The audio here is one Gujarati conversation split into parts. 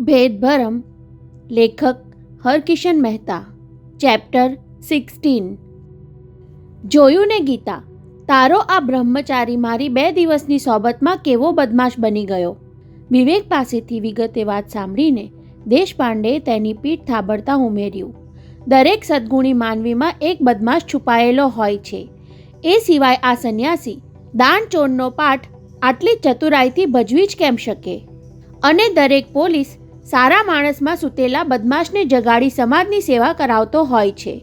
ભેદભરમ. લેખક હરકિશન મહેતા. ચેપ્ટર 16. જોયું ને ગીતા, તારો આ બ્રહ્મચારી મારી 2 દિવસની સોબતમાં કેવો બદમાશ બની ગયો. વિવેક પાસેથી વિગતે વાત સાંભળીને દેશપાંડેએ તેની પીઠ થાબડતા ઉમેર્યું. દરેક સદ્ગુણી માનવીમાં એક બદમાશ છુપાયેલો હોય છે. એ સિવાય આ સંન્યાસી દાણચોરનો પાઠ આટલી ચતુરાઈથી ભજવી જ કેમ શકે? અને દરેક પોલીસ સારા માણસમાં સૂતેલા બદમાશને જગાડી સમાજની સેવા કરાવતો હોય છે.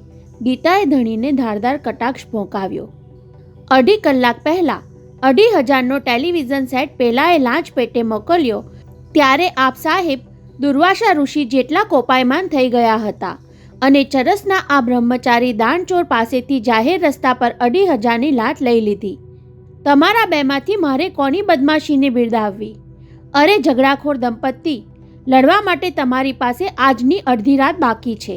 ગીતાએ ધણીને ધારદાર કટાક્ષ ભોંકાવ્યો. 2.5 કલાક પહેલાં 2,500નો ટેલિવિઝન સેટ પેલાએ લાંચ પેટે મોકલ્યો ત્યારે આપ સાહેબ દુર્વાસા ઋષિ જેટલા કોપાયમાન થઈ ગયા હતા અને ચરસના આ બ્રહ્મચારી દાણચોર પાસેથી જાહેર રસ્તા પર 2,500ની લાટ લઈ લીધી. તમારા બેમાંથી મારે કોની બદમાશીને બિરદાવવી? અરે ઝઘડાખોર દંપતી, લડવા માટે તમારી પાસે આજની અડધી રાત બાકી છે.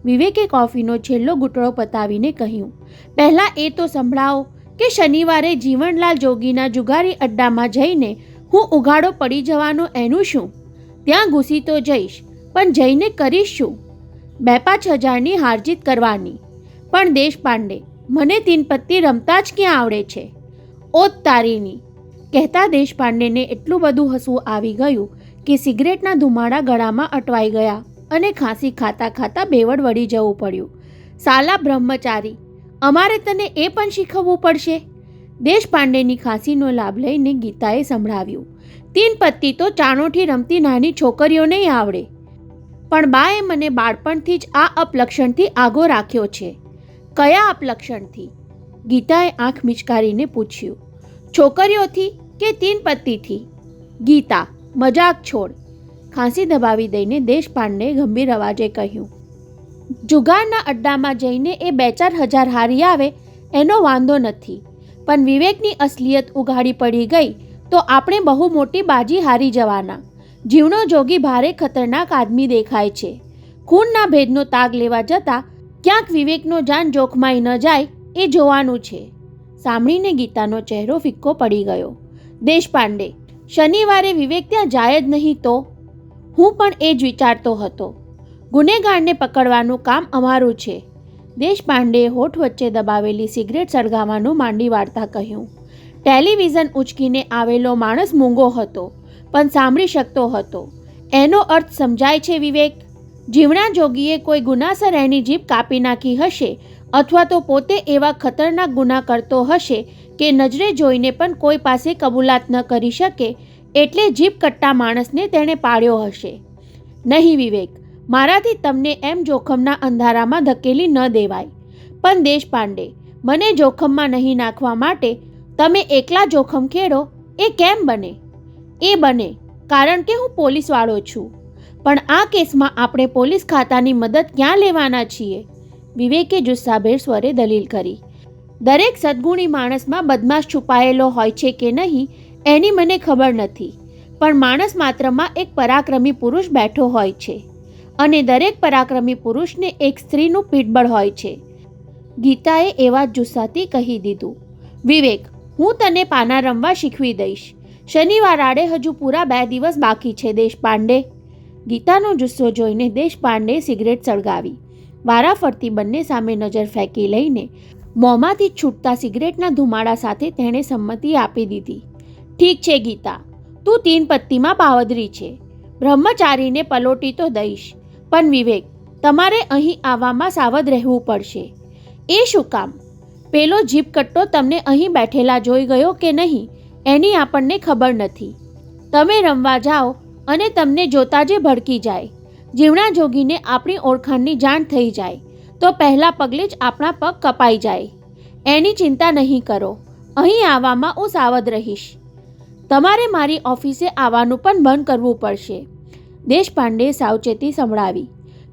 વિવેકે કોફીનો છેલ્લો ઘૂંટડો પતાવીને કહ્યું. પહેલાં એ તો સંભળાવો કે શનિવારે જીવનલાલ જોગીના જુગારી અડ્ડામાં જઈને હું ઉઘાડો પડી જવાનો એનું શું? ત્યાં ઘૂસી તો જઈશ, પણ જઈને કરીશ શું? 2-5 હજારની હારજીત કરવાની. પણ દેશપાંડે, મને તીનપત્તી રમતા જ ક્યાં આવડે છે? ઓત તારીની! કહેતા દેશપાંડેને એટલું બધું હસવું આવી ગયું કે સિગરેટના ધુમાડા ગળામાં અટવાઈ ગયા અને ખાંસી ખાતા ખાતા બેવડ વળી જવું પડ્યું. સાલા બ્રહ્મચારી, અમારે તને એ પણ શીખવવું પડશે? દેશપાંડેની ખાંસીનો લાભ લઈને ગીતાએ સંભળાવ્યું. તીનપત્તી તો ચાણોઠી રમતી નાની છોકરીઓને આવડે, પણ બાએ મને બાળપણથી જ આ અપલક્ષણથી આગો રાખ્યો છે. કયા અપલક્ષણથી? ગીતાએ આંખ મિચકારીને પૂછ્યું. છોકરીઓથી કે તીનપત્તીથી? ગીતા, મજાક છોડ! ખાંસી દબાવી દઈને દેશપાંડે ગંભીર અવાજે કહ્યું. જુગારના અડ્ડામાં જઈને એ 2-4 હજાર હારી આવે એનો વાંધો નથી, પણ વિવેકની અસલિયત ઉઘાડી પડી ગઈ તો આપણે બહુ મોટી બાજી હારી જવાના. જીવનો જોગી ભારે ખતરનાક આદમી દેખાય છે. ખૂનના ભેદનો તાગ લેવા જતાં ક્યાંક વિવેકનો જાન જોખમાઈ ન જાય એ જોવાનું છે. સાંભળીને ગીતાનો ચહેરો ફિક્કો પડી ગયો. દેશપાંડે, શનિવારે વિવેક ત્યાં જાય જ નહીં તો? હું પણ એ જ વિચારતો હતો. ગુનેગારને પકડવાનું કામ અમારું છે. દેશપાંડેએ હોઠ વચ્ચે દબાવેલી સિગરેટ સળગાવવાનું માંડી વાળતા કહ્યું. ટેલિવિઝન ઉંચકીને આવેલો માણસ મૂંગો હતો, પણ સાંભળી શકતો હતો. એનો અર્થ સમજાય છે વિવેક? જીવણા જોગીએ કોઈ ગુનાસર એની જીભ કાપી નાખી હશે, અથવા તો પોતે એવા ખતરનાક ગુના કરતો હશે કે નજરે જોઈને પણ કોઈ પાસે કબૂલાત ન કરી શકે, એટલે જીભ કટ્ટા માણસને તેણે પાડ્યો હશે. નહીં વિવેક, મારાથી તમને એમ જોખમના અંધારામાં ધકેલી ન દેવાય. પણ દેશપાંડે, મને જોખમમાં નહીં નાખવા માટે તમે એકલા જોખમ ખેડો એ કેમ બને? એ બને કારણ કે હું પોલીસવાળો છું. પણ આ કેસમાં આપણે પોલીસ ખાતાની મદદ ક્યાં લેવાના છીએ? વિવેકે જુસ્સાભેર સ્વરે દલીલ કરી. દરેક સદ્ગુણી માણસમાં બદમાશ છુપાયેલો હોય છે કે નહીં એની મને ખબર નથી, પણ માણસ માત્રમાં એક પરાક્રમી પુરુષ બેઠો હોય છે, અને દરેક પરાક્રમી પુરુષને એક સ્ત્રીનું પીઠબળ હોય છે. ગીતાએ એવા જ જુસ્સાથી કહી દીધું. વિવેક, હું તને પાના રમવા શીખવી દઈશ. શનિવાર આડે હજુ પૂરા 2 દિવસ બાકી છે. દેશપાંડે! ગીતાનો જુસ્સો જોઈને દેશપાંડે સિગરેટ સળગાવી. વારાફરતી બંને સામે નજર ફેંકી લઈને મોંમાંથી છૂટતા સિગરેટના ધુમાડા સાથે તેણે સંમતિ આપી દીધી. ઠીક છે ગીતા, તું તીનપત્તીમાં બાવદરી છે. બ્રહ્મચારીને પલોટી તો દઈશ, પણ વિવેક, તમારે અહીં આવવામાં સાવધ રહેવું પડશે. એ શું કામ? પેલો જીભકટ્ટો તમને અહીં બેઠેલા જોઈ ગયો કે નહીં એની આપણને ખબર નથી. તમે રમવા જાઓ અને તમને જોતા જે ભડકી જાય, જીવણા જોગીને આપણી ઓળખાણની જાણ થઈ જાય તો પહેલાં પગલે જ આપણા પગ કપાઈ જાય. એની ચિંતા નહીં કરો, અહીં આવવામાં હું સાવધ રહીશ. તમારે મારી ઓફિસે આવવાનું પણ બંધ કરવું પડશે. દેશપાંડેએ સાવચેતી સંભળાવી.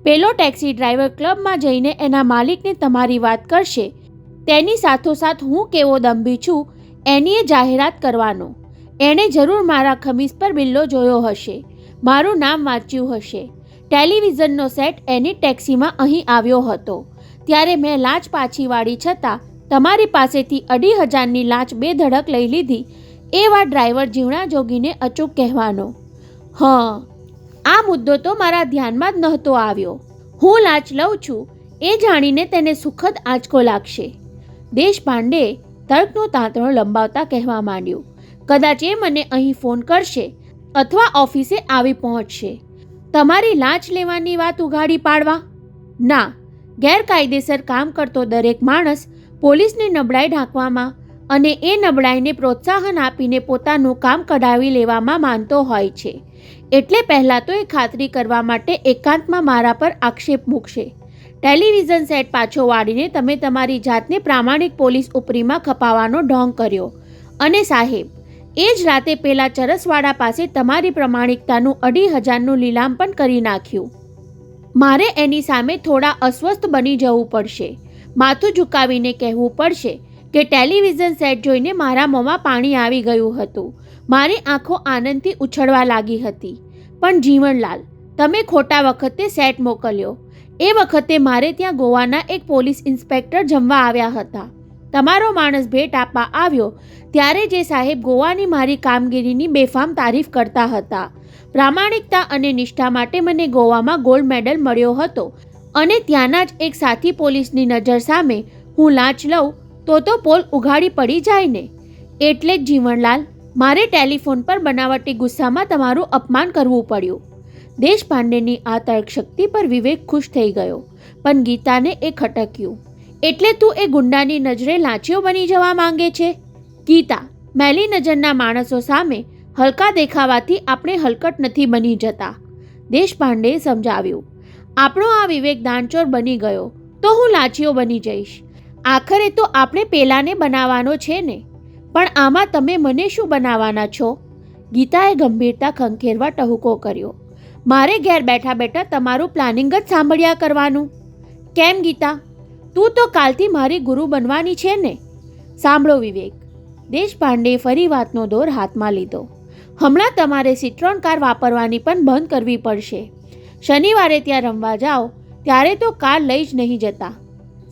પેલો ટેક્સી ડ્રાઈવર ક્લબમાં જઈને એના માલિકને તમારી વાત કરશે. તેની સાથોસાથ હું કેવો દંભી છું એની જાહેરાત કરવાનો. એણે જરૂર મારા ખમીસ પર બિલ્લો જોયો હશે, મારું નામ વાંચ્યું હશે. ટેલિવિઝનનો સેટ એની ટેક્સીમાં અહીં આવ્યો હતો ત્યારે મેં લાંચ પાછી વાળી છતાં તમારી પાસેથી 2,500ની લાંચ બેધડક લઈ લીધી. એ વાત ડ્રાઈવર જીવણા જોગીને અચૂક કહેવાનો. આ મુદ્દો તો મારા ધ્યાનમાં જ નહોતો આવ્યો. હું લાંચ લઉં છું એ જાણીને તેને સુખદ આંચકો લાગશે. દેશપાંડે તર્કનો તાંતણો લંબાવતા કહેવા માંડ્યું, કદાચ એ મને અહીં ફોન કરશે અથવા ઓફિસે આવી પહોંચશે. તમારી લાંચ લેવાની વાત ઉઘાડી પાડવા? ના, ગેરકાયદેસર કામ કરતો દરેક માણસ પોલીસની નબળાઈ ઢાંકવામાં અને એ નબળાઈને પ્રોત્સાહન આપીને પોતાનું કામ કઢાવી લેવામાં માનતો હોય છે. એટલે પહેલાં તો એ ખાતરી કરવા માટે એકાંતમાં મારા પર આક્ષેપ મૂકશે. ટેલિવિઝન સેટ પાછો વાળીને તમે તમારી જાતને પ્રામાણિક પોલીસ ઉપરીમાં ખપાવવાનો ઢોંગ કર્યો અને સાહેબ, એ જ રાતે પેલા ચરસવાળા પાસે તમારી પ્રમાણિકતાનું 2,500નું લીલામ પણ કરી નાખ્યું. મારે એની સામે થોડા અસ્વસ્થ બની જવું પડશે. માથું ઝુકાવીને કહેવું પડશે કે ટેલિવિઝન સેટ જોઈને મારા મોંમાં પાણી આવી ગયું હતું. મારી આંખો આનંદથી ઉછળવા લાગી હતી. પણ જીવનલાલ, તમે ખોટા વખતે સેટ મોકલ્યો. એ વખતે મારે ત્યાં ગોવાના એક પોલીસ ઇન્સ્પેક્ટર જમવા આવ્યા હતા. તમારો માણસ ભેટ આપવા આવ્યો ત્યારે જે સાહેબ ગોવાની મારી કામગીરીની બેફામ તારીફ કરતા હતા. પ્રામાણિકતા અને નિષ્ઠા માટે મને ગોવામાં ગોલ્ડ મેડલ મળ્યો હતો અને ત્યાંના જ એક સાથી પોલીસની નજર સામે હું લાંચ લઉં તો પોલ ઉઘાડી પડી જાય ને. એટલે જ જીવનલાલ, મારે ટેલિફોન પર બનાવટી ગુસ્સામાં તમારું અપમાન કરવું પડ્યું. દેશપાંડેની આ તર્કશક્તિ પર વિવેક ખુશ થઈ ગયો, પણ ગીતાને એ ખટક્યું. એટલે તું એ ગુંડાની નજરે લાંચીઓ બની જવા માંગે છે? ગીતા, મેલી નજરના માણસો સામે હલકા દેખાવાથી આપણે હલકટ નથી બની જતા. દેશપાંડેએ સમજાવ્યું, આપણો આ વિવેક દાનચોર બની ગયો તો હું લાંચીઓ બની જઈશ. આખરે તો આપણે પેલાને બનાવવાનો છે ને. પણ આમાં તમે મને શું બનાવવાના છો? ગીતાએ ગંભીરતા ખંખેરવા ટહુકો કર્યો. મારે ઘેર બેઠા બેઠા તમારું પ્લાનિંગ જ સાંભળ્યા કરવાનું. કેમ ગીતા? તું તો કાલથી મારી ગુરુ બનવાની છે ને. સાંભળો વિવેક, દેશપાંડેએ ફરી વાતનો દોર હાથમાં લીધો. હમણાં તમારે સિટ્રોન કાર વાપરવાની પણ બંધ કરવી પડશે. શનિવારે ત્યાં રમવા જાઓ ત્યારે તો કાર લઈ જ નહીં જતા.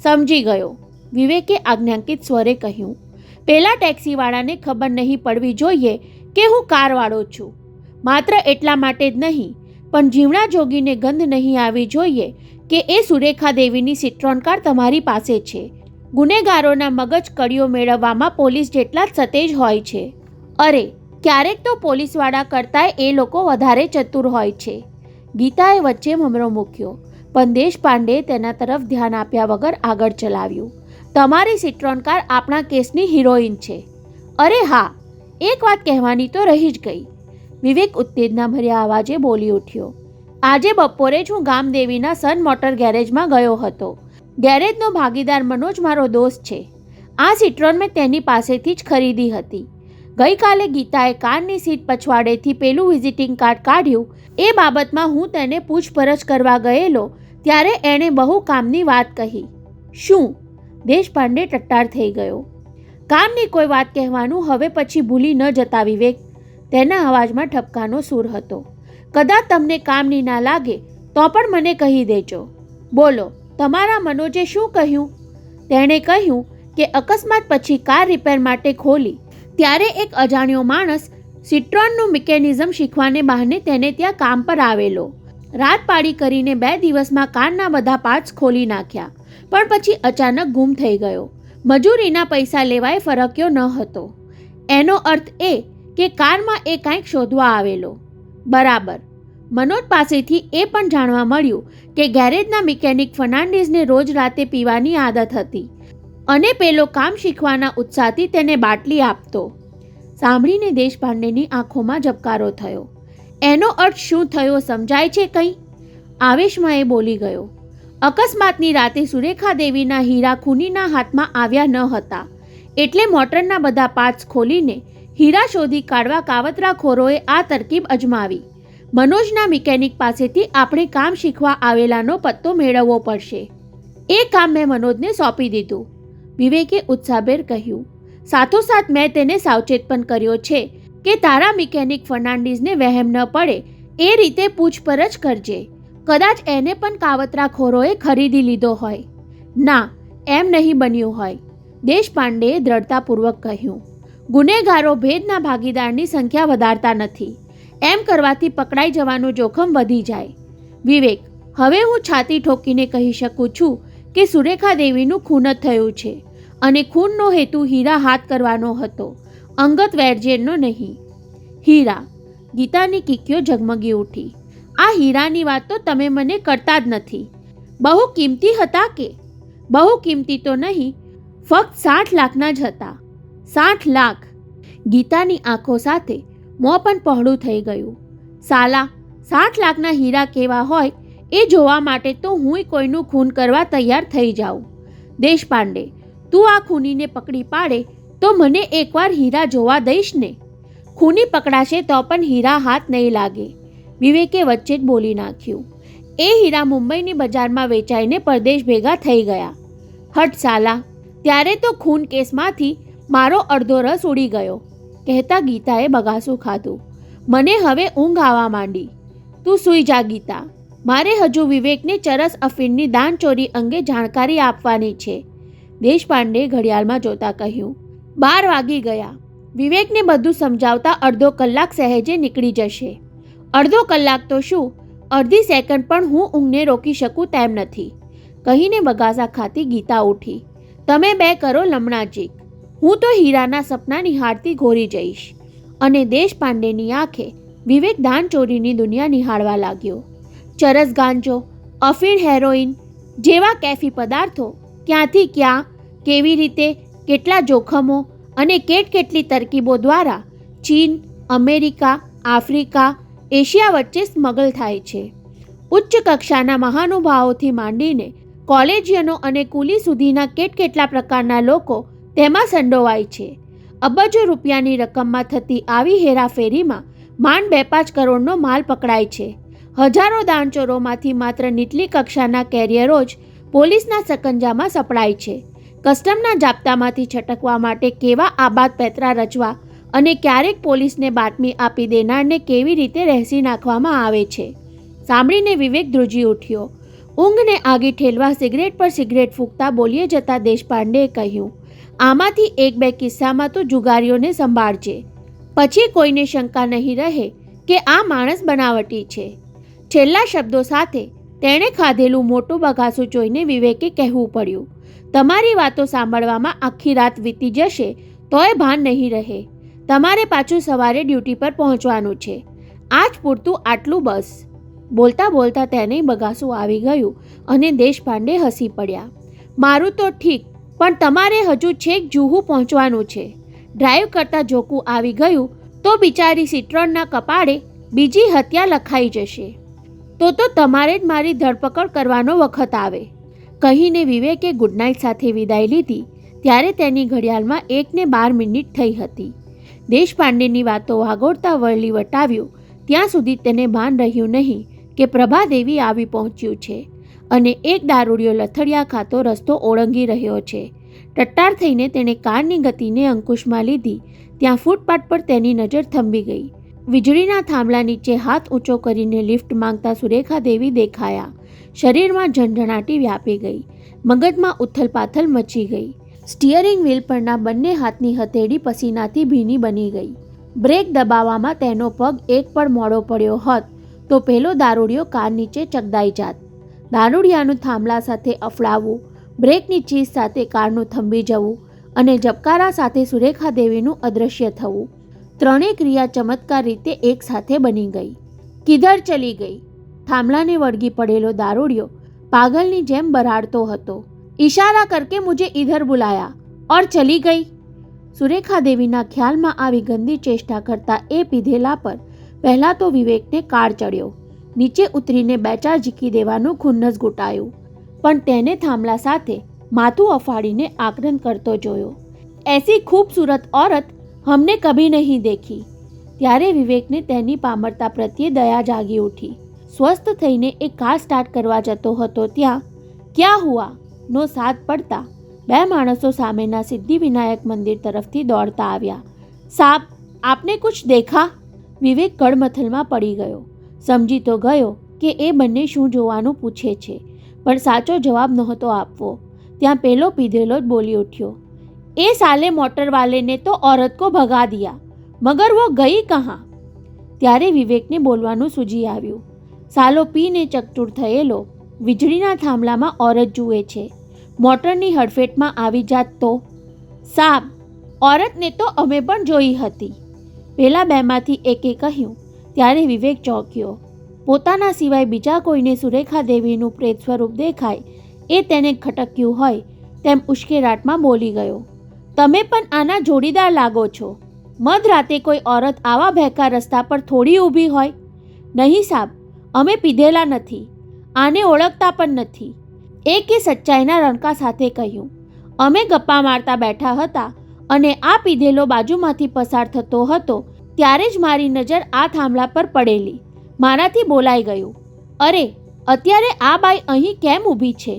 સમજી ગયો, વિવેકે આજ્ઞાંકિત સ્વરે કહ્યું. પેલા ટેક્સીવાળાને ખબર નહીં પડવી જોઈએ કે હું કારવાળો છું. માત્ર એટલા માટે જ નહીં, પણ જીવણા જોગીને ગંધ નહીં આવી જોઈએ કે એ સુરેખા દેવીની સિટ્રોન કાર તમારી પાસે છે. ગુનેગારોના મગજ કડીઓ મેળવવામાં પોલીસ જેટલા જ સતેજ હોય છે. અરે, ક્યારેક તો પોલીસવાળા કરતાંય એ લોકો વધારે ચતુર હોય છે. ગીતાએ વચ્ચે મમરો મૂક્યો, પણ દેશપાંડેએ તેના તરફ ધ્યાન આપ્યા વગર આગળ ચલાવ્યું. તમારી સિટ્રોન કાર આપણા કેસની હિરોઈન છે. અરે હા, એક વાત કહેવાની તો રહી જ ગઈ. વિવેક ઉત્તેજના ભર્યા અવાજે બોલી ઉઠ્યો. આજે બપોરે જ હું ગામદેવીના સન મોટર ગેરેજમાં ગયો હતો. ગેરેજનો ભાગીદાર મનોજ મારો દોસ્ત છે. આ સિટ્રોન મેં તેની પાસેથી જ ખરીદી હતી. ગઈકાલે ગીતાએ કારની સીટ પછવાડેથી પેલું વિઝિટિંગ કાર્ડ કાઢ્યું એ બાબતમાં હું તેને પૂછપરછ કરવા ગયેલો ત્યારે એણે બહુ કામની વાત કહી. શું? દેશપાંડે ટટ્ટાર થઈ ગયો. કામની કોઈ વાત કહેવાનું હવે પછી ભૂલી ન જતા વિવેક. તેના અવાજમાં ઠપકાનો સૂર હતો. કદાચ તમને કામની ના લાગે તો પણ મને કહી દેજો. બોલો, તમારા મનોજે શું કહ્યું? તેણે કહ્યું કે અકસ્માત પછી કાર રિપેર માટે ખોલી ત્યારે એક અજાણ્યો માણસ સિટ્રોનનું મિકેનિઝમ શીખવાને બહાને તેને ત્યાં કામ પર આવેલો. રાત પાડી કરીને 2 દિવસમાં કારના બધા પાર્ટ્સ ખોલી નાખ્યા, પણ પછી અચાનક ગુમ થઈ ગયો. મજૂરીના પૈસા લેવાય ફરક્યો ન હતો. એનો અર્થ એ કે કારમાં એ કાંઈક શોધવા આવેલો. બરાબર. મનોજ પાસેથી એ પણ જાણવા મળ્યું કે ગેરેજના મિકેનિક ફર્નાન્ડિઝને રોજ રાતે પીવાની આદત હતી અને પેલો કામ શીખવાના ઉત્સાહથી તેને બાટલી આપતો. સાંભળીને દેશપાંડેની આંખોમાં ઝબકારો થયો. એનો અર્થ શું થયો સમજાય છે કંઈ? આવેશમાં એ બોલી ગયો. અકસ્માતની રાતે સુરેખા દેવીના હીરા ખૂનીના હાથમાં આવ્યા ન હતા, એટલે મોટરના બધા પાર્ટ્સ ખોલીને હીરા શોધી કાઢવા કાવતરાખોરોએ આ તરકીબ અજમાવી. મનોજના મિકેનિક પાસેથી આપણે કામ શીખવા આવેલાનો પત્તો મેળવવો પડશે. એ કામ મેં મનોજને સોંપી દીધું, વિવેકે ઉત્સાહભેર કહ્યું. સાથોસાથ મેં તેને સાવચેત પણ કર્યો છે કે તારા મિકેનિક ફર્નાન્ડિઝને વહેમ ન પડે એ રીતે પૂછપરછ કરજે. કદાચ એને પણ કાવતરાખોરોએ ખરીદી લીધો હોય. ના, એમ નહીં બન્યું હોય, દેશપાંડેએ દ્રઢતાપૂર્વક કહ્યું. ગુનેગારો ભેદના ભાગીદારની સંખ્યા વધારતા નથી. એમ કરવાથી પકડાઈ જવાનું જોખમ વધી જાય. વિવેક: હવે હું છાતી ઠોકીને કહી શકું છું કે સુરેખા દેવીનું ખૂન જ થયું છે અને ખૂનનો હેતુ હીરા હાથ કરવાનો હતો, અંગત વેરઝેરનો નહીં. હીરા. ગીતાની કીકીઓ ઝગમગી ઉઠી. આ હીરાની વાત તો તમે મને કરતા જ નથી. બહુ કિંમતી હતા કે? બહુ કિંમતી તો નહીં, ફક્ત 60 લાખના જ હતા. 60 લાખ! ગીતાની આંખો સાથે મોં પણ પહોળું થઈ ગયું. સાલા, 60 લાખના હીરા કેવા હોય એ જોવા માટે તો હુંય કોઈનું ખૂન કરવા તૈયાર થઈ જાઉં. દેશપાંડે: તું આ ખૂનીને પકડી પાડે તો મને એકવાર હીરા જોવા દઈશ ને? ખૂની પકડાશે તો પણ હીરા હાથ નહીં લાગે. વિવેકે વચ્ચે જ બોલી નાખ્યું. એ હીરા મુંબઈની બજારમાં વેચાઈને પરદેશ ભેગા થઈ ગયા. હટ સાલા, ત્યારે તો ખૂન કેસમાંથી મારો અડધો રસ ઉડી ગયો, કહેતા ગીતાએ બગાસું ખાધું. મને હવે ઊંઘ આવવા માંડી. તું સૂઈ જા ગીતા. મારે હજુ વિવેકને ચરસ અફીણની દાણચોરી અંગે જાણકારી આપવાની છે. દેશપાંડે ઘડિયાળમાં જોતા કહ્યું. 12 વાગી ગયા. વિવેકને બધું સમજાવતા અડધો કલાક સહેજે નીકળી જશે. અડધો કલાક તો શું, અડધી સેકન્ડ પણ હું ઊંઘને રોકી શકું તેમ નથી, કહીને બગાસા ખાતી ગીતા ઉઠી. તમે બે કરો લમણાચીક. હું તો હીરાના સપના નિહાળતી ઘોરી જઈશ. અને દેશપાંડેની આંખે વિવેક દાણચોરીની દુનિયા નિહાળવા લાગ્યો. ચરસ, ગાંજો, અફીણ, હેરોઇન જેવા કેફી પદાર્થો ક્યાંથી ક્યાં, કેવી રીતે, કેટલા જોખમો અને કેટલી તરકીબો દ્વારા ચીન, અમેરિકા, આફ્રિકા, એશિયા વચ્ચે સ્મગલ થાય છે. ઉચ્ચ કક્ષાના મહાનુભાવોથી માંડીને કોલેજિયનો અને કુલી સુધીના કેટલા પ્રકારના લોકો તેમાં સંડોવાય છે. અબજો રૂપિયાની રકમમાં થતી આવી હેરાફેરીમાં માંડ 2-5 કરોડનો માલ પકડાય છે. હજારો દાણચોરોમાંથી માત્ર નીચલી કક્ષાના કેરિયરો જ પોલીસના સકંજામાં સપડાય છે. કસ્ટમના જાપ્તામાંથી છટકવા માટે કેવા આબાદ પેતરા રચવા અને ક્યારેક પોલીસને બાતમી આપી દેનારને કેવી રીતે રહેસી નાખવામાં આવે છે. સાંભળીને વિવેક ધ્રુજી ઉઠ્યો. ઊંઘને આગી ઠેલવા સિગરેટ પર સિગરેટ ફૂંકતા બોલીએ જતા દેશપાંડેએ કહ્યું, આમાંથી 1-2 કિસ્સામાં તો જુગારીઓને સંભાળજે, પછી કોઈને શંકા નહીં રહે કે આ માણસ બનાવટી છે. છેલ્લા શબ્દો સાથે તેણે ખાધેલું મોટું બગાસું જોઈને વિવેકે કહેવું પડ્યું, તમારી વાતો સાંભળવામાં આખી રાત વીતી જશે તોય ભાન નહીં રહે. તમારે પાછું સવારે ડ્યુટી પર પહોંચવાનું છે. આજ પૂરતું આટલું બસ. બોલતા બોલતા તેને બગાસું આવી ગયું અને દેશપાંડે હસી પડ્યા. મારું તો ઠીક, પણ તમારે હજુ છેક જુહુ પહોંચવાનું છે. ડ્રાઈવ કરતા જોકું આવી ગયું તો બિચારી સિટ્રોનના કપાળે બીજી હત્યા લખાઈ જશે. તો તમારે જ મારી ધરપકડ કરવાનો વખત આવે. કહીને વિવેકે ગુડનાઇટ સાથે વિદાય લીધી ત્યારે તેની ઘડિયાળમાં 1:12 થઈ હતી. દેશપાંડેની વાતો વાગોળતા વળલી વટાવ્યું ત્યાં સુધી તેને ભાન રહ્યું નહીં કે પ્રભાદેવી આવી પહોંચ્યું છે અને એક દારૂડિયો લથડિયા ખાતો રસ્તો ઓળંગી રહ્યો છે. ટટ્ટાર થઈને તેણે કારની ગતિને અંકુશમાં લીધી ત્યાં ફૂટપાથ પર તેની નજર થંભી ગઈ. વીજળીના થાંભલા નીચે હાથ ઊંચો કરીને લિફ્ટ માંગતા સુરેખા દેવી દેખાયા. શરીરમાં ઝંઝણાટી વ્યાપી ગઈ. મગજમાં ઉથલપાથલ મચી ગઈ. સ્ટિયરિંગ વ્હીલ પરના બંને હાથની હથેળી પસીનાથી ભીની બની ગઈ. બ્રેક દબાવવામાં તેનો પગ એક પણ મોડો પડ્યો હોત તો પેલો દારૂડિયો કાર નીચે ચગદાઈ જાત. દારૂડિયાનું થાંભલા સાથે અફડાવવું, બ્રેકની ચીઝ સાથે કારનું થંભી જવું અને ઝબકારા સાથે સુરેખા દેવીનું અદૃશ્ય થવું, ત્રણેય ક્રિયા ચમત્કાર રીતે એક સાથે બની ગઈ. કિધર ચલી ગઈ? થાંભલાને વળગી પડેલો દારૂડિયો પાગલની જેમ બરાડતો હતો. ઇશારા કરકે મુझे ઇધર બુલાયા ઓર ચલી ગઈ. સુરેખા દેવીના ખ્યાલમાં આવી ગંદી ચેષ્ટા કરતા એ પીધેલા પર પહેલાં તો વિવેકને કાળ ચડ્યો. નીચે ઉતરીને 2-4 ઝીકી દેવાનું ખુન્નસ ઘૂંટાયું, પણ તેને થાંભલા સાથે માથું અફાડીને આક્રંદ કરતો જોયો. એસી ખૂબસૂરત औरत हमने कभी नहीं देखी. ત્યારે વિવેકને તેની પામરતા પ્રત્યે દયા જાગી ઉઠી. સ્વસ્થ થઈને એ કાર સ્ટાર્ટ કરવા જતો હતો ત્યાં ક્યાં હુઆ નો સાથ પડતા 2 માણસો સામેના સિદ્ધિવિનાયક મંદિર તરફથી દોડતા આવ્યા. સાબ, આપને કુછ દેખા? વિવેક ગડમથલમાં પડી ગયો. સમજી તો ગયો કે એ બંને શું જોવાનું પૂછે છે, પણ સાચો જવાબ નહોતો આપવો. ત્યાં પેલો પીધેલો જ બોલી ઉઠ્યો, એ સાલે મોટર વાલે ને તો औरत को भगा दिया, मगर वो गई कहाँ? ત્યારે વિવેકને બોલવાનું સૂઝી આવ્યું. સાલો પીને ચકચૂર થયેલો વીજળીના થાંભલામાં ઓરત જુએ છે. મોટરની હડફેટમાં આવી જાત તો? સાબ, ઓરતને તો અમે પણ જોઈ હતી, પેલા બેમાંથી એકે કહ્યું. ત્યારે વિવેક ચોંક્યો. પોતાના સિવાય બીજા કોઈને સુરેખા દેવીનું પ્રેત સ્વરૂપ દેખાય એ તેને ખટક્યું હોય તેમ ઉશ્કેરાટમાં બોલી ગયો. તમે પણ આના જોડીદાર લાગો છો. મધરાતે કોઈ ઓરત આવા ભેકા રસ્તા પર થોડી ઊભી હોય? નહીં સાબ, અમે પીધેલા નથી, આને ઓળખતા પણ નથી, એકે સચ્ચાઈના રણકા સાથે કહ્યું. અમે ગપ્પા મારતા બેઠા હતા અને આ પીધેલો બાજુમાંથી પસાર થતો હતો ત્યારે જ મારી નજર આ થાંભલા પર પડેલી. મારાથી બોલાઈ ગયું. અરે, અત્યારે આ બાઈ અહીં કેમ ઊભી છે?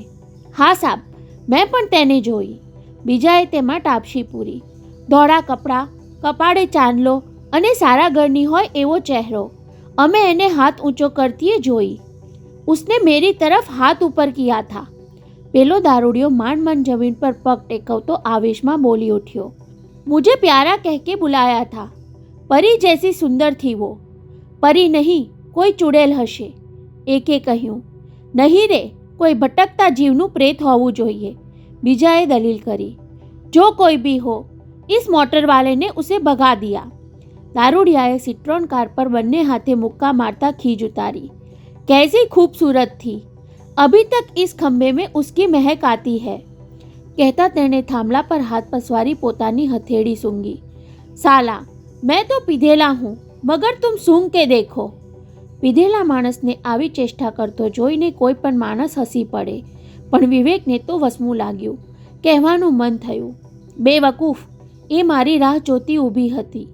હા સાબ, મેં પણ તેને જોઈ. બીજાએ તેમાં ટાપશી પૂરી. ધોળા કપડાં, કપાળે ચાંદલો અને સારા ઘરની હોય એવો ચહેરો. અમે એને હાથ ઊંચો કરતીએ જોઈ. उसने मेरी तरफ हाथ ऊपर किया था. પેલો દારૂડિયો માંડ માંડ જમીન પર પગ ટેકવતો આવેશમાં બોલી ઉઠ્યો. मुझे प्यारा कह के बुलाया था. परी जैसी सुंदर थी वो. परी नहीं, કોઈ ચુડેલ હશે, એકે કહ્યું. નહીં રે, કોઈ ભટકતા જીવનું પ્રેત હોવું જોઈએ, બીજાએ દલીલ કરી. જો કોઈ ભી હો, इस मोटर वाले ने उसे भगा दिया. दारूडियाए सिट्रॉन कार पर બંને હાથે મુક્કા મારતા ખીજ ઉતારી. कैसी खूबसूरत थी, अभी तक इस खंबे में उसकी महक आती है. કહેતા તેણે થાંભલા પર હાથ પસવારી પોતાની હથેળી સૂંઘી. સાલા, मैं तो पीधेला हूँ, मगर तुम सूंघ के देखो. પીધેલા માણસને આવી ચેષ્ટા કરતો જોઈને કોઈ પણ માણસ હસી પડે, પણ વિવેકને તો વસમું લાગ્યું. કહેવાનું મન થયું. બેવકૂફ, એ મારી રાહ જોતી ઊભી હતી.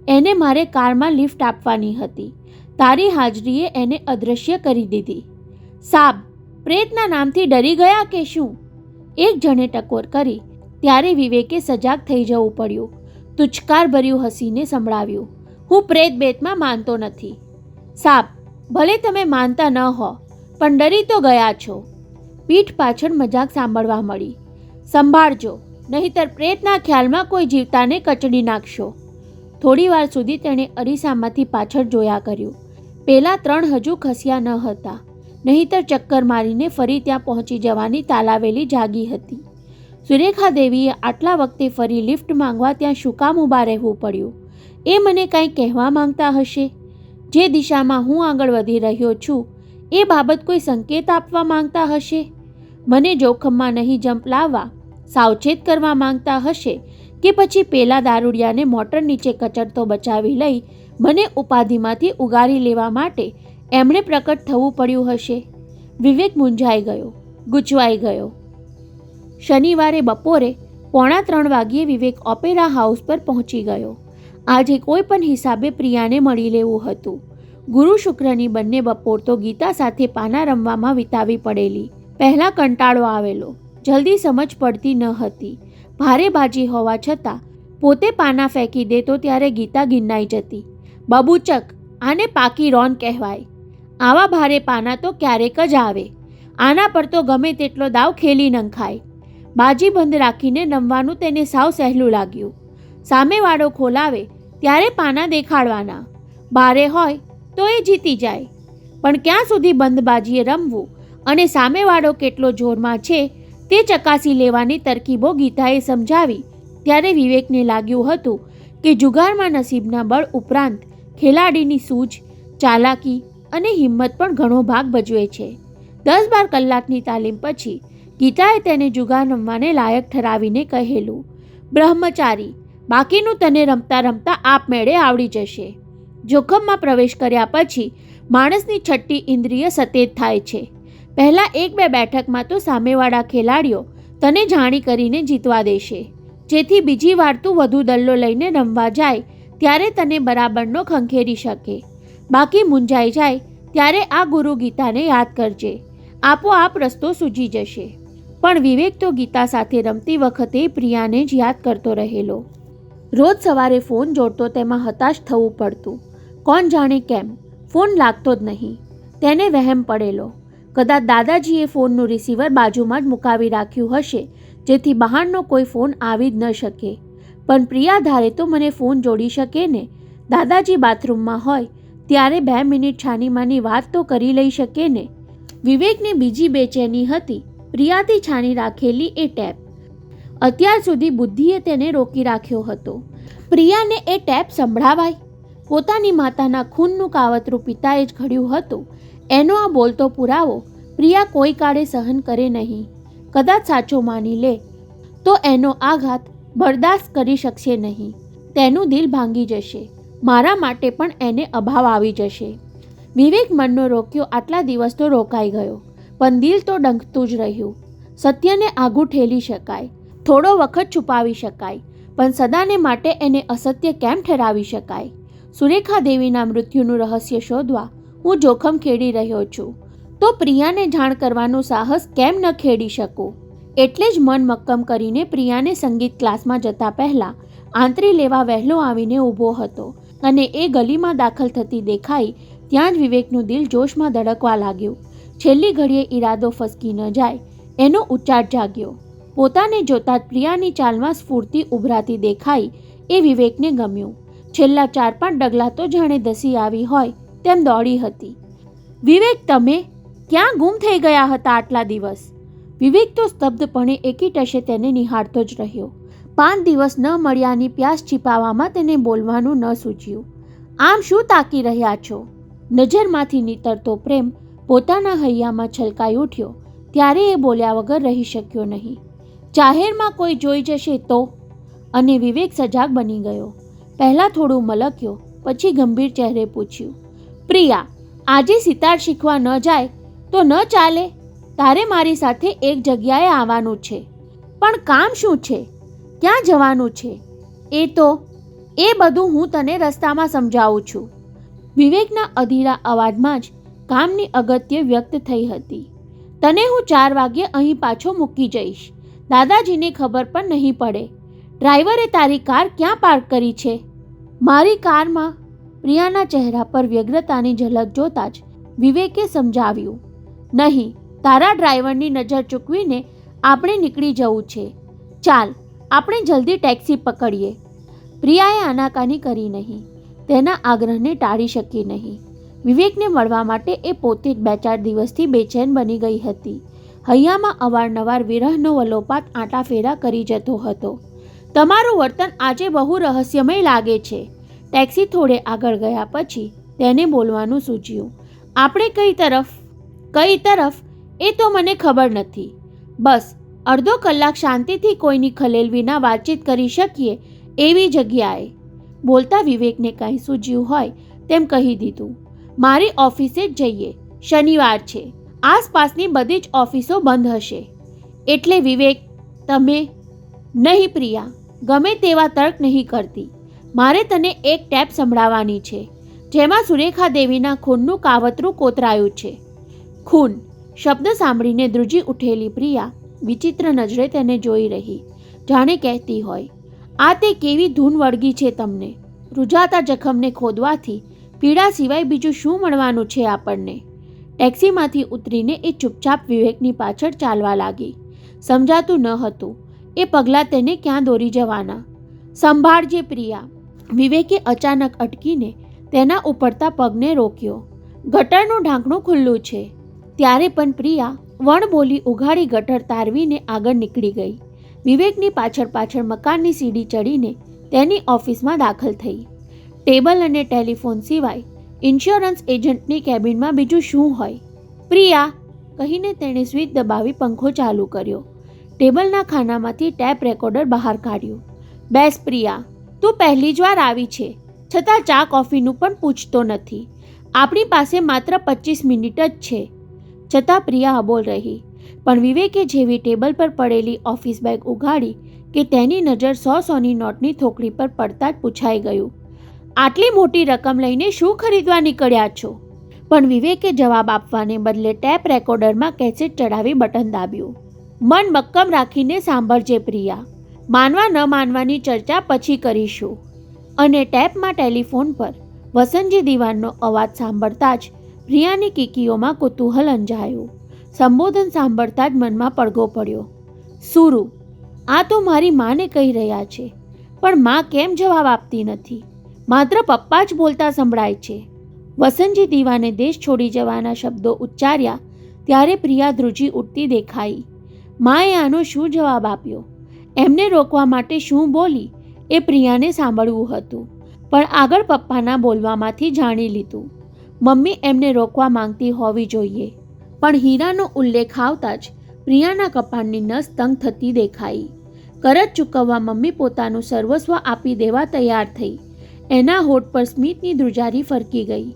એને મારે કારમાં લિફ્ટ આપવાની હતી. તારી હાજરીએ એને અદૃશ્ય કરી દીધી. સાબ, પ્રેતના નામથી ડરી ગયા કે શું? એક જણે ટકોર કરી. ત્યારે વિવેકે સજાગ થઈ જવું પડ્યું. તુચકાર ભર્યું હસીને સંભળાવ્યું. હું પ્રેત બેતમાં માનતો નથી. સાબ, ભલે તમે માનતા ન હો, પણ ડરી તો ગયા છો. પીઠ પાછળ મજાક સાંભળવા મળી. સંભાળજો, નહીંતર પ્રેતના ખ્યાલમાં કોઈ જીવતાને કચડી નાખશો. થોડી વાર સુધી તેણે અરીસામાંથી પાછળ જોયા કર્યું. પેલા 3 હજુ ખસ્યા ન હતા, નહીંતર ચક્કર મારીને ફરી ત્યાં પહોંચી જવાની તાલાવેલી જાગી હતી. સુરેખા દેવીએ આટલા વખતે ફરી લિફ્ટ માંગવા ત્યાં શું કામ ઊભા રહેવું પડ્યું? એ મને કાંઈ કહેવા માંગતા હશે? જે દિશામાં હું આગળ વધી રહ્યો છું એ બાબત કોઈ સંકેત આપવા માંગતા હશે? મને જોખમમાં નહીં જંપ લાવવા સાવચેત કરવા માંગતા હશે? કે પછી પેલા દારૂડિયાને મોટર નીચે કચડતો બચાવી લઈ મને ઉપાધિમાંથી ઉગારી લેવા માટે એમણે પ્રકટ થવું પડ્યું હશે? વિવેક મૂંઝાઈ ગયો, ગૂંચવાઈ ગયો. શનિવારે બપોરે 2:45 વાગ્યે વિવેક ઓપેરા હાઉસ પર પહોંચી ગયો. આજે કોઈ પણ હિસાબે પ્રિયાને મળી લેવું હતું. ગુરુ શુક્રની બંને બપોર તો ગીતા સાથે પાના રમવામાં વિતાવી પડેલી. પહેલાં કંટાળો આવેલો, જલ્દી સમજ પડતી ન હતી. ભારે બાજી હોવા છતાં પોતે પાના ફેંકી દેતો ત્યારે ગીતા ગિન્નાઈ જતી. બબૂચક, આને પાકી રોન કહેવાય. આવા ભારે પાના તો ક્યારેક જ આવે. આના પર તો ગમે તેટલો દાવ ખેલી નંખાય. બાજી બંધ રાખીને રમવાનું તેને સાવ સહેલું લાગ્યું. સામેવાળો ખોલાવે ત્યારે પાના દેખાડવાના. ભારે હોય તો એ જીતી જાય. પણ ક્યાં સુધી બંધ બાજીએ રમવું અને સામેવાળો કેટલો જોરમાં છે તે ચકાસી લેવાની તરકીબો ગીતાએ સમજાવી ત્યારે વિવેકને લાગ્યું હતું કે જુગારમાં નસીબના બળ ઉપરાંત ખેલાડીની સૂઝ, ચાલાકી અને હિંમત પણ ઘણો ભાગ ભજવે છે. 10-12 કલાકની તાલીમ પછી ગીતાએ તેને જુગાર રમવાને લાયક ઠરાવીને કહેલું, બ્રહ્મચારી, બાકીનું તને રમતા રમતા આપમેળે આવડી જશે. જોખમમાં પ્રવેશ કર્યા પછી માણસની છઠ્ઠી ઇન્દ્રિય સતેજ થાય છે. પહેલાં 1-2 બેઠકમાં તો સામેવાળા ખેલાડીઓ તને જાણી કરીને જીતવા દેશે, જેથી બીજી વાર તું વધુ દલ્લો લઈને રમવા જાય ત્યારે તને બરાબરનો ખંખેરી શકે. બાકી મૂંઝાઈ જાય ત્યારે આ ગુરુ ગીતાને યાદ કરજે, આપોઆપ રસ્તો સૂજી જશે. પણ વિવેક તો ગીતા સાથે રમતી વખતે પ્રિયાને જ યાદ કરતો રહેલો. રોજ સવારે ફોન જોડતો તેમાં હતાશ થવું પડતું. કોણ જાણે કેમ ફોન લાગતો જ નહીં. તેને વહેમ પડેલો કદાચ દાદાજીએ ફોનનું રિસીવર બાજુમાં જ મુકાવી રાખ્યું હશે, જેથી બહારનો કોઈ ફોન આવી જ ન શકે. પણ પ્રિયા ધારે તો મને ફોન જોડી શકે ને. દાદાજી બાથરૂમમાં હોય ત્યારે 2 મિનિટ છાનીમાની વાત તો કરી લઈ શકે ને. વિવેકની બીજી બેચેની હતી પ્રિયાથી છાની રાખેલી એ ટેપ. અત્યાર સુધી બુદ્ધિએ તેને રોકી રાખ્યો હતો. પ્રિયાને એ ટેપ સંભળાવાય? પોતાની માતાના ખૂનનું કાવતરું પિતાએ જ ઘડ્યું હતું એનો આ બોલતો પુરાવો પ્રિયા કોઈ કાળે સહન કરે નહીં. કદાચ સાચો માની લે તો એનો આઘાત બરદાસ્ત કરી શકશે નહીં. તેનું દિલ ભાંગી જશે. મારા માટે પણ એને અભાવ આવી જશે. વિવેક મનનો રોક્યો આટલા દિવસ તો રોકાઈ ગયો, પણ દિલ તો ડંખતું જ રહ્યું. સત્યને આઘું ઠેલી શકાય, થોડો વખત છુપાવી શકાય, પણ સદાને માટે એને અસત્ય કેમ ઠરાવી શકાય? સુરેખા દેવીના મૃત્યુનું રહસ્ય શોધવા હું જોખમ ખેડી રહ્યો છું, તો પ્રિયાને જાણ કરવાનું સાહસ કેમ ન ખેડી શકું? એટલે જ મન મક્કમ કરીને પ્રિયાને સંગીત ક્લાસમાં જતા પહેલાં આંતરી લેવા વહેલો આવીને ઊભો હતો. અને એ ગલીમાં દાખલ થતી દેખાઈ ત્યાં જ વિવેકનું દિલ જોશમાં ધડકવા લાગ્યું. છેલ્લી ઘડીએ ઈરાદો ફસકી ન જાય એનો ઉચ્ચાટ જાગ્યો. પોતાને જોતાં જ પ્રિયાની ચાલમાં સ્ફૂર્તિ ઉભરાતી દેખાઈ એ વિવેકને ગમ્યું. છેલ્લા 4-5 ડગલા તો જાણે ધસી આવી હોય તેમ દોડી હતી. વિવેક, તમે ક્યાં ગુમ થઈ ગયા હતા આટલા દિવસ? વિવેક તો સ્તબ્ધપણે એકી ટશે તેને નિહાળતો જ રહ્યો. 5 દિવસ ન મળ્યાની પ્યાસ छिपाવવામાં તેને બોલવાનું ન સૂચ્યું. આમ શું તાકી રહ્યા છો? નજરમાંથી નીતરતો પ્રેમ પોતાના હૈયામાં છલકાઈ ઉઠ્યો ત્યારે એ બોલ્યા વગર રહી શક્યો નહીં. જાહેરમાં કોઈ જોઈ જશે તો? અને વિવેક સજાગ બની ગયો. પહેલાં થોડું મલક્યો, પછી ગંભીર ચહેરે પૂછ્યું, પ્રિયા, આજે સિતાર શીખવા ન જાય તો ન ચાલે. તારે મારી સાથે એક જગ્યાએ આવવાનું છે. પણ કામ શું છે? ક્યાં જવાનું છે? એ બધું હું તને રસ્તામાં સમજાવું છું. વિવેકના અધીરા અવાજમાં જ કામની અગત્ય વ્યક્ત થઈ હતી. તને હું 4 વાગ્યે અહીં પાછો મૂકી જઈશ. દાદાજીને ખબર પણ નહીં પડે. ડ્રાઈવરે તારી કાર ક્યાં પાર્ક કરી છે? મારી કારમાં. પ્રિયાના ચહેરા પર વ્યગ્રતાની ઝલક જોતા જ વિવેકે સમજાવ્યું, નહીં, તારા ડ્રાઈવરની નજર ચૂકવીને આપણે નીકળી જવું છે. ચાલ, આપણે જલ્દી ટેક્સી પકડીએ. પ્રિયાએ આનાકાની કરી નહીં. તેના આગ્રહને ટાળી શકી નહીં. વિવેકને મળવા માટે એ પોતે જ 2-4 દિવસથી બેચેન બની ગઈ હતી. હૈયામાં અવારનવાર વિરહનો વલોપાત આંટાફેરા કરી જતો હતો. તમારું વર્તન આજે બહુ રહસ્યમય લાગે છે. ટેક્સી થોડે આગળ ગયા પછી તેને બોલવાનું સૂચ્યું. આપણે કઈ તરફ એ તો મને ખબર નથી. બસ અડધો કલાક શાંતિથી કોઈની ખલેલ વિના વાતચીત કરી શકીએ એવી જગ્યાએ. બોલતા વિવેકને કાંઈ સૂઝ્યું હોય તેમ કહી દીધું, મારી ઓફિસે જ જઈએ. શનિવાર છે, આસપાસની બધી જ ઓફિસો બંધ હશે. એટલે વિવેક, તમે? નહીં પ્રિયા, ગમે તેવા તર્ક નહીં કરતી. મારે તને એક ટેપ સંભળાવવાની છે જેમાં સુરેખા દેવીના ખૂનનું કાવતરું કોતરાયું છે. ખૂન શબ્દ સાંભળીને ધ્રુજી ઉઠેલી પ્રિયા વિચિત્ર નજરે તેને જોઈ રહી, જાણે કહેતી હોય, આ તે કેવી ધૂન વળગી છે તમને? રૂઝાતા જખમને ખોદવાથી પીડા સિવાય બીજું શું મળવાનું છે આપણને? ટેક્સીમાંથી ઉતરીને એ ચૂપચાપ વિવેકની પાછળ ચાલવા લાગી. સમજાતું ન હતું એ પગલાં તેને ક્યાં દોરી જવાના. સંભાળજે પ્રિયા. વિવેકે અચાનક અટકીને તેના ઉપડતા પગને રોક્યો. ગટરનું ઢાંકણું ખુલ્લું છે. ત્યારે પણ પ્રિયા વણબોલી ઉઘાડી ગટર તારવીને આગળ નીકળી ગઈ. વિવેકની પાછળ મકાનની સીડી ચડીને તેની ઓફિસમાં દાખલ થઈ. ટેબલ અને ટેલિફોન સિવાય ઇન્સ્યોરન્સ એજન્ટની કેબિનમાં બીજું શું હોય? પ્રિયા કહીને તેણે સ્વિચ દબાવી પંખો ચાલુ કર્યો. ટેબલના ખાનામાંથી ટેપ રેકોર્ડર બહાર કાઢ્યું. બેસ પ્રિયા, તું પહેલી જ વાર આવી છે, છતાં ચા કોફીનું પણ પૂછતો નથી. આપણી પાસે માત્ર 25 મિનિટ જ છે. છતાં પ્રિયા અબોલ રહી. પણ વિવેકે જેવી ટેબલ પર પડેલી ઓફિસ બેગ ઉઘાડી કે તેની નજર 100-100ની નોટની થોકડી પર પડતા જ પૂછાઈ ગયું, આટલી મોટી રકમ લઈને શું ખરીદવા નીકળ્યા છો? પણ વિવેકે જવાબ આપવાને બદલે ટેપ રેકોર્ડરમાં કેસેટ ચડાવી બટન દાબ્યું. મન મક્કમ રાખીને સાંભળજે પ્રિયા, માનવા ન માનવાની ચર્ચા પછી કરીશું. અને ટેપમાં ટેલિફોન પર વસંતજી દિવાનનો અવાજ સાંભળતા જ પ્રિયાની કીકીઓમાં કુતૂહલ અંજાયું. સંબોધન સાંભળતા જ મનમાં પડઘો પડ્યો. સુરુ, આ તો મારી માને કહી રહ્યા છે, પણ માં કેમ જવાબ આપતી નથી? માત્ર પપ્પા જ બોલતા સંભળાય છે. વસંતજી દીવાને દેશ છોડી જવાના શબ્દો ઉચ્ચાર્યા ત્યારે પ્રિયા ધ્રુજી ઉઠતી દેખાઈ. માએ આનો શું જવાબ આપ્યો, એમને રોકવા માટે શું બોલી એ પ્રિયાને સાંભળવું હતું, પણ આગળ પપ્પાના બોલવામાંથી જાણી લીધું. મમ્મી એમને રોકવા માંગતી હોવી જોઈએ, પણ હીરાનો ઉલ્લેખ આવતા જ પ્રિયાના કપાળની નસ તંગ થતી દેખાઈ. કરજ ચૂકવવા મમ્મી પોતાનું સર્વસ્વ આપી દેવા તૈયાર થઈ. એના હોઠ પર સ્મિતની ધ્રુજારી ફરકી ગઈ.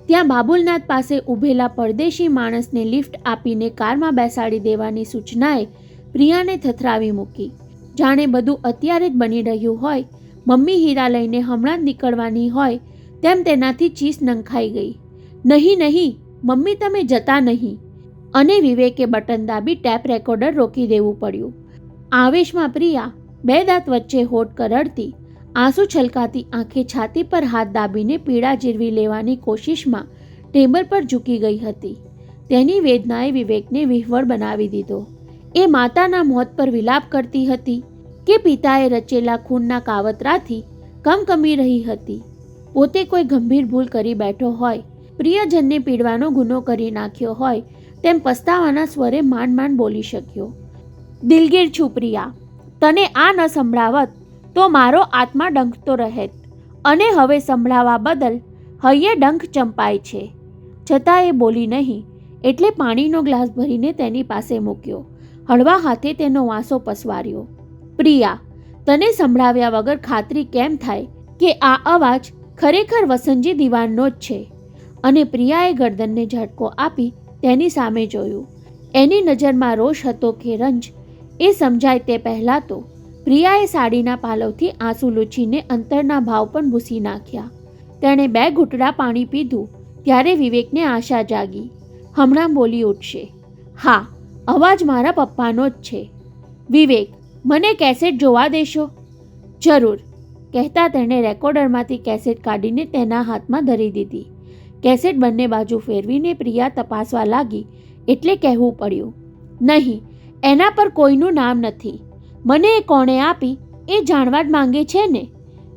ત્યાં બાબુલનાથ પાસે ઊભેલા પરદેશી માણસને લિફ્ટ આપીને કારમાં બેસાડી દેવાની સૂચનાએ પ્રિયાને થથરાવી મૂકી. જાણે બધું અત્યારે જ બની રહ્યું હોય, મમ્મી હીરા લઈને હમણાં જ નીકળવાની હોય તેમ તેનાથી ચીસ નંખાઈ ગઈ. નહીં નહીં મમ્મી, તમે જતા નહીં. અને વિવેકે બટન દાબી ટેપ રેકોર્ડર રોકી દેવું પડ્યું. આવેશમાં પ્રિયા બે દાંત વચ્ચે હોઠ કરડતી, આંસુ છલકાતી આંખે છાતી પર હાથ દાબીને પીડા જીરવી લેવાની કોશિશમાં ટેબલ પર ઝૂકી ગઈ હતી. તેની વેદનાએ વિવેકને વિહવળ બનાવી દીધો. એ માતાના મોત પર વિલાપ કરતી હતી કે પિતાએ રચેલા ખૂનના કાવતરાથી કમકમી રહી હતી. પોતે કોઈ ગંભીર ભૂલ કરી બેઠો હોય, પ્રિયજનને પીડવાનો ગુનો કરી નાખ્યો હોય તેમ પસ્તાવાના સ્વરે માંડ માંડ બોલી શક્યો. દિલગીર છું પ્રિયા, તને આ ન સંભળાવત તો મારો આત્મા ડંખતો રહેત, અને હવે સંભળાવવા બદલ હૈયે ડંખ ચંપાય છે. છતાં એ બોલી નહીં એટલે પાણીનો ગ્લાસ ભરીને તેની પાસે મૂક્યો. હળવા હાથે તેનો વાંસો પસવાર્યો. પ્રિયા, તને સંભળાવ્યા વગર ખાતરી કેમ થાય કે આ અવાજ ખરેખર વસંતજી દીવાનનો જ છે? અને પ્રિયાએ ગરદનને ઝટકો આપી તેની સામે જોયું. એની નજરમાં રોષ હતો કે રંજ, એ સમજાય તે પહેલાં તો પ્રિયાએ સાડીના પાલવથી આંસુ લૂછીને અંતરના ભાવ પણ ભૂસી નાખ્યા. તેણે 2 ઘૂંટડા પાણી પીધું ત્યારે વિવેકને આશા જાગી. હમણાં બોલી ઉઠશે. હા, અવાજ મારા પપ્પાનો જ છે. વિવેક, મને કેસેટ જોવા દેશો? જરૂર, કહેતા તેણે રેકોર્ડરમાંથી કેસેટ કાઢીને તેના હાથમાં ધરી દીધી. કેસેટ બંને બાજુ ફેરવીને પ્રિયા તપાસવા લાગી એટલે કહેવું પડ્યું, નહીં, એના પર કોઈનું નામ નથી. મને એ કોણે આપી એ જાણવા જ માંગે છે ને?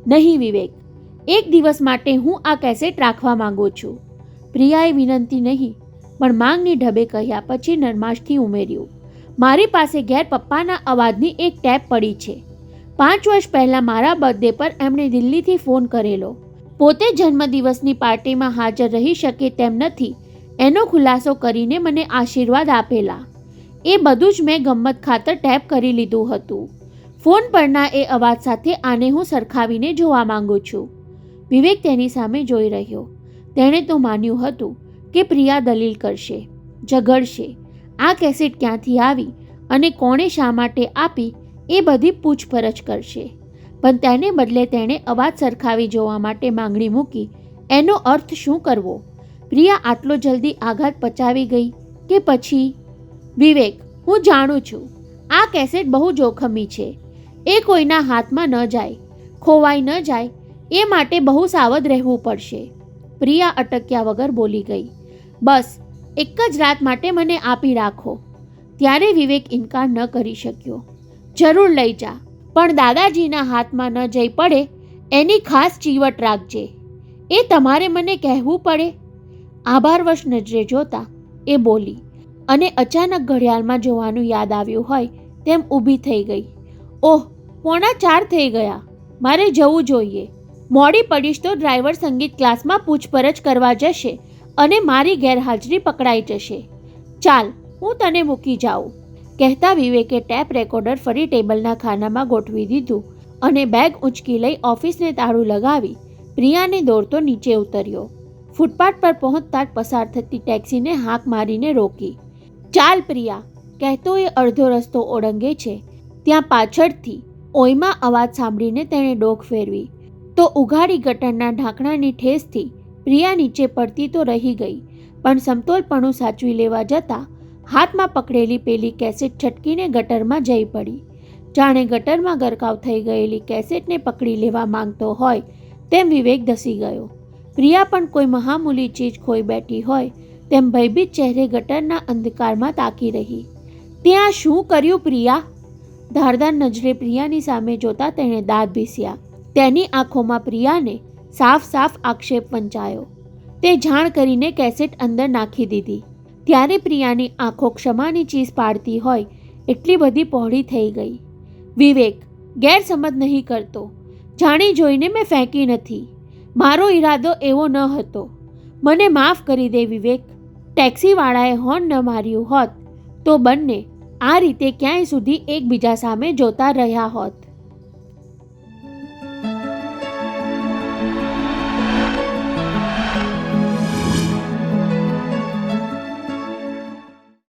નહીં વિવેક, એક દિવસ માટે હું આ કેસેટ રાખવા માંગુ છું. પ્રિયાએ વિનંતી નહીં પણ માંગની ઢબે કહ્યા પછી નરમાશથી ઉમેર્યું, મારી પાસે ઘેર પપ્પાના અવાજની એક ટેપ પડી છે. 5 વર્ષ પહેલાં મારા બર્થડે પર એમણે દિલ્હીથી ફોન કરેલો. પોતે જન્મદિવસની પાર્ટીમાં હાજર રહી શકે તેમ નથી એનો ખુલાસો કરીને મને આશીર્વાદ આપેલા. એ બધું જ મેં ગમ્મત ખાતર ટેપ કરી લીધું હતું. ફોન પરના એ અવાજ સાથે આને હું સરખાવીને જોવા માંગુ છું. વિવેક તેની સામે જોઈ રહ્યો. તેણે તો માન્યું હતું કે પ્રિયા દલીલ કરશે, ઝઘડશે, આ કેસેટ ક્યાંથી આવી અને કોણે શા માટે આપી એ બધી પૂછપરછ કરશે. પણ તેને બદલે તેણે અવાજ સરખાવી જોવા માટે માંગણી મૂકી. એનો અર્થ શું કરવો? પ્રિયા આટલો જલ્દી આઘાત પચાવી ગઈ કે પછી? વિવેક, હું જાણું છું આ કેસેટ બહુ જોખમી છે. એ કોઈના હાથમાં ન જાય, ખોવાઈ ન જાય એ માટે બહુ સાવધ રહેવું પડશે. પ્રિયા અટક્યા વગર બોલી ગઈ, બસ એક જ રાત માટે મને આપી રાખો. ત્યારે વિવેક ઇનકાર ન કરી શક્યો. જરૂર લઈ જા, પણ દાદાજીના હાથમાં ન જઈ પડે એની ખાસ ચીવટ રાખજે. એ તમારે મને કહેવું પડે? આભારવશ નજરે જોતા એ બોલી અને અચાનક ઘડિયાળમાં જોવાનું યાદ આવ્યું હોય તેમ ઊભી થઈ ગઈ. ઓહ, 3:45 થઈ ગયા. મારે જવું જોઈએ. મોડી પડીશ તો ડ્રાઈવર સંગીત ક્લાસમાં પૂછપરછ કરવા જશે અને મારી ગેરહાજરી પકડાઈ જશે. ચાલ, હું તને મૂકી જાઉં. કહેતા વિવેકે ટેપ રેકોર્ડર ફરી ટેબલના ખાનામાં ગોઠવી દીધું અને બેગ ઊંચકી લઈ ઓફિસને તાળું લગાવી પ્રિયાને દોડતો નીચે ઉતર્યો. ફૂટપાથ પર પહોંચતા જ પસાર થતી ટેક્સીને હાંક મારીને રોકી. ચાલ પ્રિયા, કહેતો એ અડધો રસ્તો ઓળંગે છે ત્યાં પાછળથી ઓયમાં અવાજ સાંભળીને તેણે ડોક ફેરવી તો ઉઘાડી ગટરના ઢાંકણાની ઠેસથી પ્રિયા નીચે પડતી તો રહી ગઈ, પણ સમતોલપણું સાચવી લેવા જતાં હાથમાં પકડેલી પેલી કેસેટ છટકીને ગટરમાં જઈ પડી. જાણે ગટરમાં ગરકાવ થઈ ગયેલી કેસેટને પકડી લેવા માંગતો હોય તેમ વિવેક ધસી ગયો. પ્રિયા પણ કોઈ મહામૂલી ચીજ ખોઈ બેઠી હોય તેમ ભયભીત ચહેરે ગટરના અંધકારમાં તાકી રહી. ત્યાં શું કર્યું પ્રિયા? ધારદાર નજરે પ્રિયાની સામે જોતા તેણે દાંત ભીસ્યા. તેની આંખોમાં પ્રિયાને સાફ સાફ આક્ષેપ વંચાયો. તે જાણ કરીને કેસેટ અંદર નાખી દીધી. ત્યારે પ્રિયાની આંખો ક્ષમાની ચીસ પાડતી હોય એટલી બધી પહોળી થઈ ગઈ. વિવેક ગેરસમજ નહીં કરતો. જાણી જોઈને મેં ફેંકી નથી. મારો ઈરાદો એવો ન હતો. મને માફ કરી દે વિવેક. ટેક્સીવાળાએ હોર્ન ન માર્યું હોત તો બંને આ રીતે ક્યાંય સુધી એકબીજા સામે જોતા રહ્યા હોત.